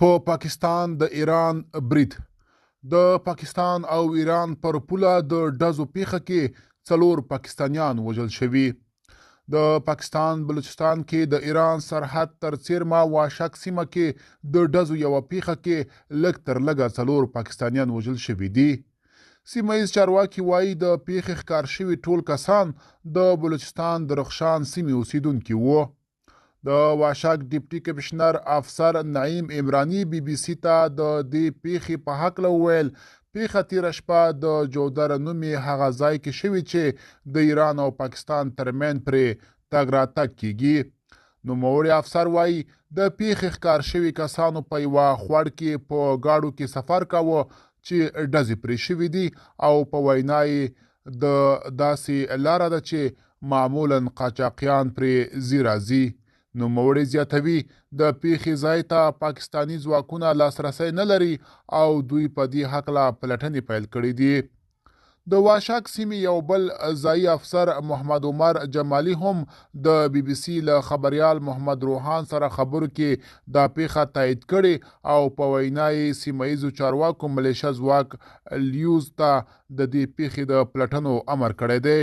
په پاکستان د ایران برید د پاکستان او ایران پر پوله د ډزو پیښه کې 4 پاکستانیان وژل شوي. د پاکستان بلوچستان کې د ایران سرحد تر څیرمه واشک سیمه کې د ډزو یوه پیښه کې لږ تر لږه 4 پاکستانیان وژل شوي دي. سیمه ییز چارواکي وایي د پیښې ښکار شوي ټول کسان د بلوچستان د رخشان سیمې اوسیدونکي وو. د واشک ډیپټي کمشنر افسر نعیم عمراني BBC ته د دې پیښې په هکله وویل پیښه تیره شپه د جودر نومې هغه ځای کې شوې چې د ایران او پاکستان ترمنځ پرې تګ راتګ کیږي. نوموړی افسر وایي د پیښې ښکار شوي کسانو په یوه خوړ کې په ګاډو کې سفر کاوه چې ډزې پرې شوي دي او په وینا یې د داسې لاره ده چې معمولا قاچاقیان پرې ځي راځي. نوموړی زیاتوي د پیښې ځای ته پاکستاني ځواکونه لاسرسی نه لري او دوی په دې هکله پلټنې پیل کړي دي. د واشک سیمې یو بل ځایي افسر محمد عمر جمالي هم د BBC له خبریال محمد روحان سره خبرو کې دا پیښه تایید کړې او په وینا یې سیمه ییزو چارواکو ملیشه ځواک لیوز ته د دې پیښې د پلټنو امر کړی دی.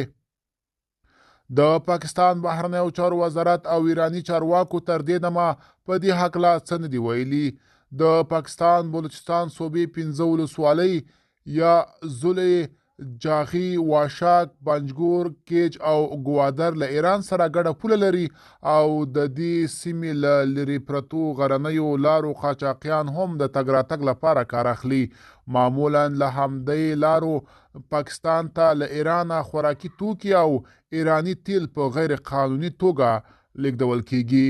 د پاکستان بهرنیو چارو وزارت او ایرانی چارواکو تر دې دمه په دې هکله څه نه دي ویلي. د پاکستان بلوچستان صوبې 15 ولسوالۍ یا زولې، جاغي، واشک، بنجګور، کیج او ګوادر له ایران سره ګډه پوله لري او د دې سیمې له لرې پرتو غرنیو لارو قاچاقیان هم د تګ راتګ لپاره کار اخلي. معمولا له همدې لارو پاکستان ته له ایرانه خوراکي توکي او ایرانی تیل په غیر قانوني توګه لیږدول کیږي.